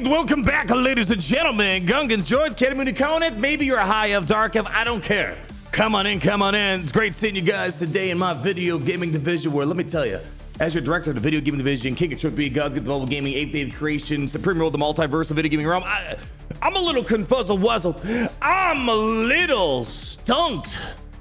Welcome back, ladies and gentlemen. Gungans, George, Ketamuni, Conants. Maybe you're a high of dark of, I don't care. Come on in, come on in. It's great seeing you guys today in my video gaming division, where let me tell you, as your director of the video gaming division, king of Triple B, Gods get the mobile gaming, 8th day of creation, supreme rule of the multiverse of video gaming realm, I'm a little confuzzled wuzzled. I'm a little stunked.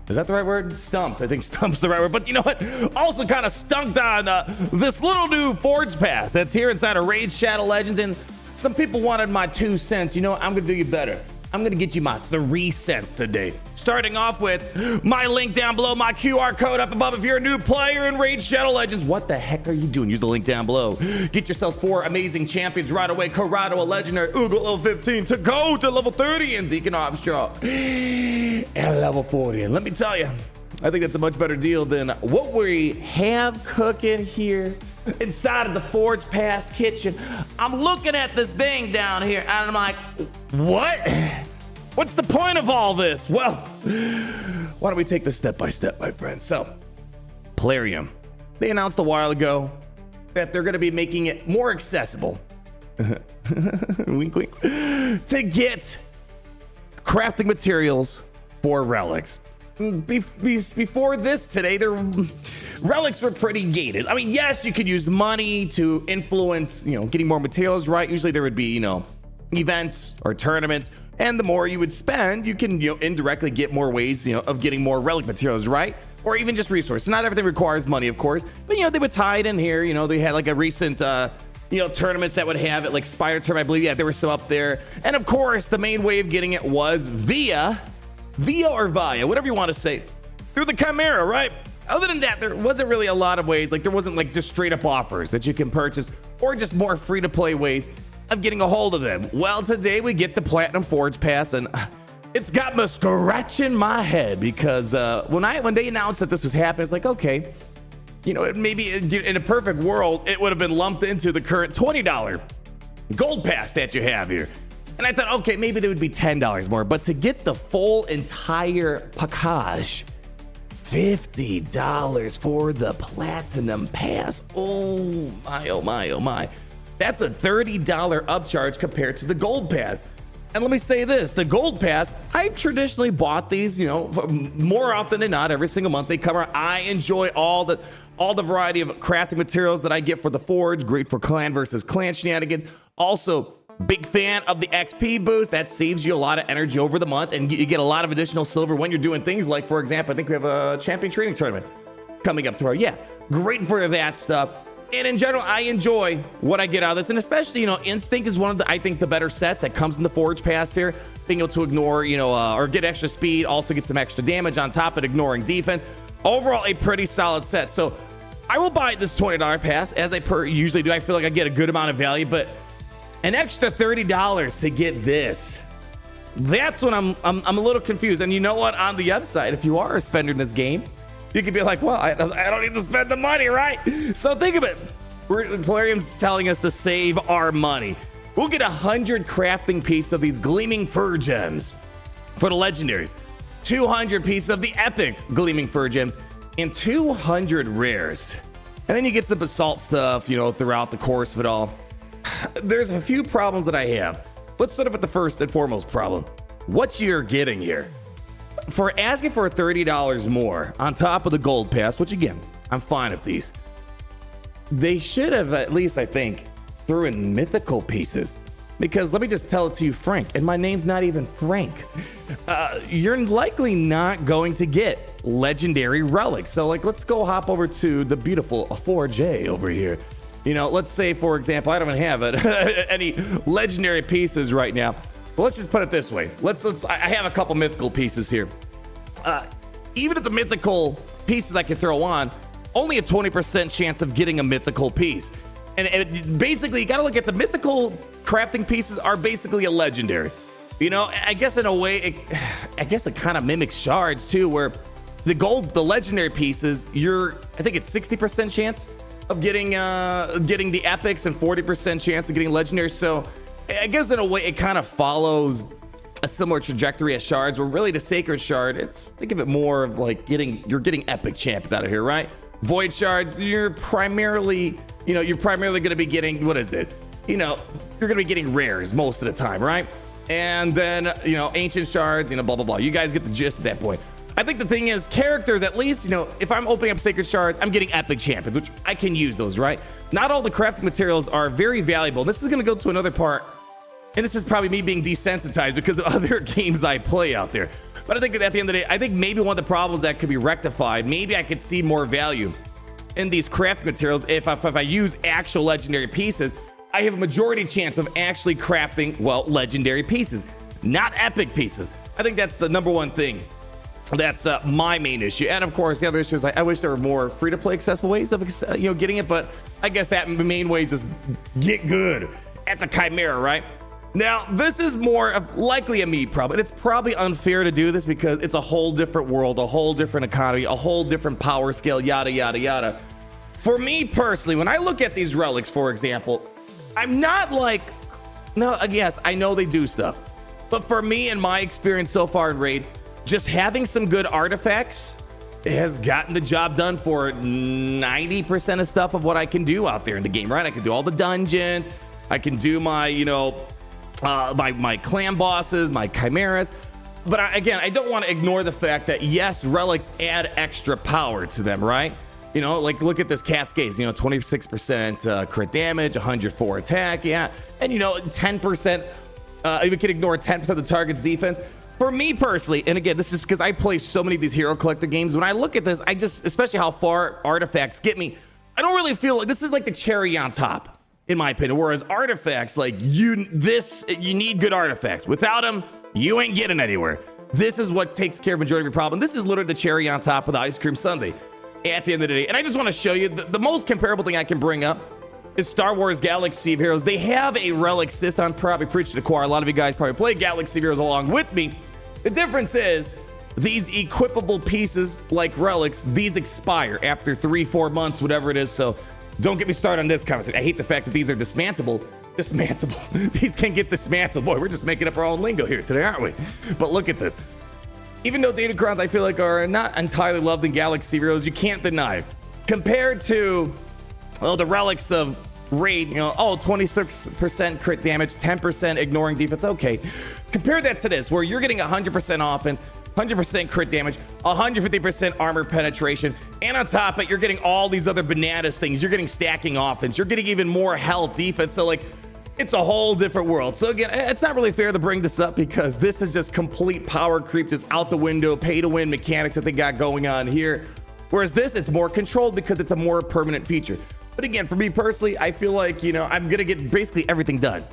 Is that the right word? Stumped. I think stump's the right word. But you know what? Also kind of stunked on this little new Forge Pass that's here inside of Raid Shadow Legends. And some people wanted my 2 cents. You know what? I'm going to do you better. I'm going to get you my 3 cents today. Starting off with my link down below, my QR code up above. If you're a new player in Raid Shadow Legends, what the heck are you doing? Use the link down below. Get yourselves 4 amazing champions right away. Corrado, a legendary, Ugo, level 15, to go to level 30, and Deacon Armstrong at level 40. And let me tell you, I think that's a much better deal than what we have cooking here inside of the Forge Pass kitchen. I'm looking at this thing down here and I'm like, what? What's the point of all this? Well, why don't we take this step by step, my friends? So, Plarium, they announced a while ago that they're going to be making it more accessible wink, wink, to get crafting materials for relics. Before this today, their relics were pretty gated. I mean, yes, you could use money to influence, getting more materials, right? Usually there would be, events or tournaments, and the more you would spend, you can, indirectly get more ways, of getting more relic materials, right? Or even just resources. Not everything requires money, of course, but, they would tie it in here. They had like a recent, tournaments that would have it, like Spider Tournament, I believe. Yeah, there were some up there. And of course, the main way of getting it was via or via, whatever you want to say, through the Chimera, right? Other than that, there wasn't really a lot of ways. Like, there wasn't like just straight up offers that you can purchase or just more free to play ways of getting a hold of them. Well, today we get the Platinum Forge Pass, and it's got me scratching my head because when they announced that this was happening, it's like, okay, maybe in a perfect world, it would have been lumped into the current $20 Gold Pass that you have here. And I thought, okay, maybe there would be $10 more, but to get the full entire package, $50 for the Platinum Pass. Oh my, oh my, oh my. That's a $30 upcharge compared to the Gold Pass. And let me say this, the Gold Pass, I traditionally bought these, more often than not, every single month they come around. I enjoy all the variety of crafting materials that I get for the Forge, great for clan versus clan shenanigans. Also, big fan of the XP boost. That saves you a lot of energy over the month, and you get a lot of additional silver when you're doing things like, for example, I think we have a champion training tournament coming up tomorrow. Yeah, great for that stuff. And in general, I enjoy what I get out of this. And especially, Instinct is one of the, I think, the better sets that comes in the Forge Pass here. Being able to ignore, or get extra speed, also get some extra damage on top of ignoring defense. Overall, a pretty solid set. So I will buy this $20 pass, as I usually do. I feel like I get a good amount of value, but an extra $30 to get this. That's when I'm a little confused. And you know what? On the upside, if you are a spender in this game, you could be like, well, I don't need to spend the money, right? So think of it. Plarium's telling us to save our money. We'll get 100 crafting pieces of these gleaming fur gems for the legendaries, 200 pieces of the epic gleaming fur gems, and 200 rares. And then you get some basalt stuff, throughout the course of it all. There's a few problems that I have. Let's start with the first and foremost problem. What you're getting here. For asking for $30 more on top of the Gold Pass, which again, I'm fine with these. They should have at least, I think, threw in mythical pieces. Because let me just tell it to you, Frank, and my name's not even Frank. You're likely not going to get legendary relics. So let's go hop over to the beautiful Forge over here. Let's say, for example, I don't have any legendary pieces right now. But let's just put it this way. I have a couple mythical pieces here. Even if the mythical pieces I can throw on, only a 20% chance of getting a mythical piece. And basically, you got to look at the mythical crafting pieces are basically a legendary. I guess in a way, it kind of mimics shards too, where the legendary pieces, I think it's 60% chance of getting the epics and 40% chance of getting legendary. So I guess in a way it kind of follows a similar trajectory as shards, where really the sacred shard, think of it more of like you're getting epic champions out of here, right? Void shards, you're primarily going to be getting, what is it? you're gonna be getting rares most of the time, right? And then ancient shards, blah blah blah. You guys get the gist at that point. I think the thing is, characters, at least, if I'm opening up sacred shards, I'm getting epic champions, which I can use those, right? Not all the crafting materials are very valuable. This is gonna go to another part, and this is probably me being desensitized because of other games I play out there. But I think at the end of the day, I think maybe one of the problems that could be rectified, maybe I could see more value in these crafting materials if I use actual legendary pieces. I have a majority chance of actually crafting, well, legendary pieces, not epic pieces. I think that's the number one thing. That's my main issue. And of course, the other issue is I wish there were more free-to-play accessible ways of getting it, but I guess that main way is just get good at the Chimera, right? Now, this is more of likely a me problem. It's probably unfair to do this because it's a whole different world, a whole different economy, a whole different power scale, yada, yada, yada. For me personally, when I look at these relics, for example, I'm not like, no, yes, I know they do stuff. But for me, in my experience so far in Raid, just having some good artifacts has gotten the job done for 90% of stuff of what I can do out there in the game, right? I can do all the dungeons. I can do my, my clan bosses, my chimeras. But again, I don't want to ignore the fact that yes, relics add extra power to them, right? Like look at this cat's gaze, 26% crit damage, 104 attack, yeah. And 10%, you can ignore 10% of the target's defense. For me personally, and again, this is because I play so many of these hero collector games, when I look at this, especially how far artifacts get me, I don't really feel like this is like the cherry on top, in my opinion. Whereas artifacts, like you need good artifacts. Without them, you ain't getting anywhere. This is what takes care of the majority of your problem. This is literally the cherry on top of the ice cream sundae at the end of the day. And I just want to show you the most comparable thing I can bring up is Star Wars Galaxy of Heroes. They have a relic system. I'm probably preaching to the choir. A lot of you guys probably play Galaxy of Heroes along with me. The difference is these equipable pieces like relics, these expire after 3-4 months, whatever it is. So don't get me started on this conversation. I hate the fact that these are dismantlable. These can get dismantled. Boy, we're just making up our own lingo here today, aren't we? But look at this. Even though Datacrons, I feel like, are not entirely loved in Galaxy Heroes, you can't deny, compared to the relics of Raid, 26% crit damage, 10% ignoring defense. Okay, compare that to this, where you're getting 100% offense, 100% crit damage, 150% armor penetration, and on top of it, you're getting all these other bananas things. You're getting stacking offense. You're getting even more health defense. So like, it's a whole different world. So again, it's not really fair to bring this up because this is just complete power creep, just out the window, pay to win mechanics that they got going on here. Whereas this, it's more controlled because it's a more permanent feature. But again, for me personally, I feel like, I'm gonna get basically everything done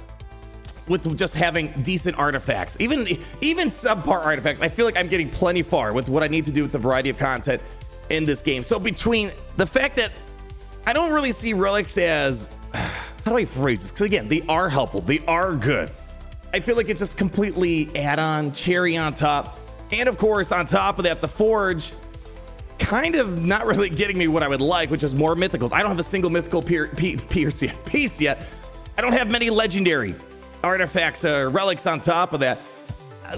with just having decent artifacts. Even subpar artifacts, I feel like I'm getting plenty far with what I need to do with the variety of content in this game. So between the fact that I don't really see relics as, how do I phrase this? Because again, they are helpful, they are good. I feel like it's just completely add-on, cherry on top. And of course, on top of that, the Forge, kind of not really getting me what I would like, which is more mythicals. I don't have a single mythical piece yet. I don't have many legendary artifacts or relics on top of that.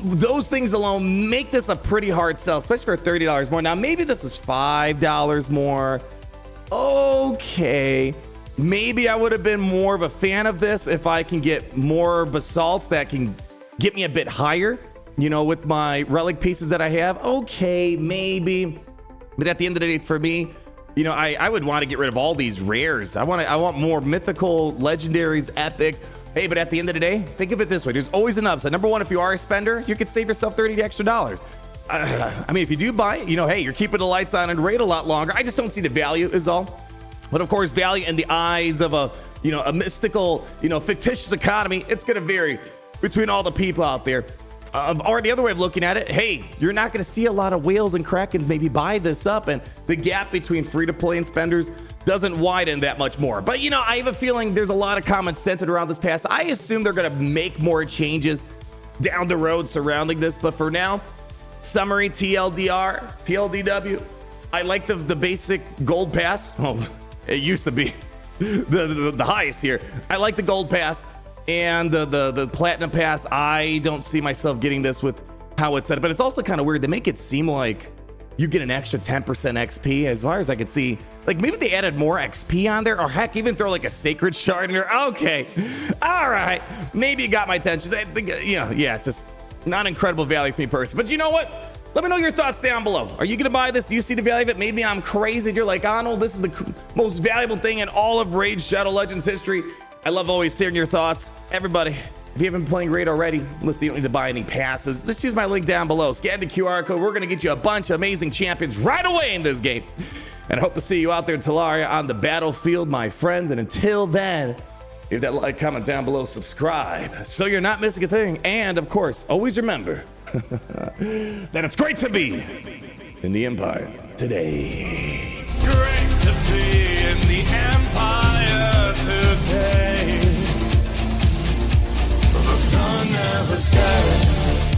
Those things alone make this a pretty hard sell, especially for $30 more. Now, maybe this is $5 more. Okay. Maybe I would have been more of a fan of this if I can get more basalts that can get me a bit higher, with my relic pieces that I have. Okay, maybe. But at the end of the day, for me, I would want to get rid of all these rares. I want more mythical, legendaries, epics. Hey, but at the end of the day, think of it this way. There's always an upside. Number one, if you are a spender, you could save yourself $30 extra. I mean, if you do buy it, hey, you're keeping the lights on and Raid a lot longer. I just don't see the value is all. But of course, value in the eyes of a mystical, fictitious economy, it's going to vary between all the people out there. Or the other way of looking at it, hey, you're not going to see a lot of whales and krakens maybe buy this up, and the gap between free-to-play and spenders doesn't widen that much more. But, I have a feeling there's a lot of comments centered around this pass. I assume they're going to make more changes down the road surrounding this. But for now, summary, TLDW, I like the basic gold pass. Well, it used to be the highest here. I like the gold pass. And the platinum pass, I don't see myself getting this with how it's set up. But it's also kind of weird. They make it seem like you get an extra 10% XP. As far as I could see, like maybe they added more XP on there, or heck, even throw like a sacred shard in there. Okay, all right, maybe it got my attention. You know, yeah, it's just not incredible value for me personally. But you know what? Let me know your thoughts down below. Are you gonna buy this? Do you see the value of it? Maybe I'm crazy. You're like, Arnold, this is the most valuable thing in all of Raid Shadow Legends history. I love always hearing your thoughts. Everybody, if you haven't been playing Raid already, listen, you don't need to buy any passes. Just use my link down below. Scan the QR code. We're gonna get you a bunch of amazing champions right away in this game. And I hope to see you out there in Talaria on the battlefield, my friends. And until then, leave that like, comment down below, subscribe, so you're not missing a thing. And of course, always remember that it's great to be in the Empire today. Great to be in the Empire today. The sun never sets.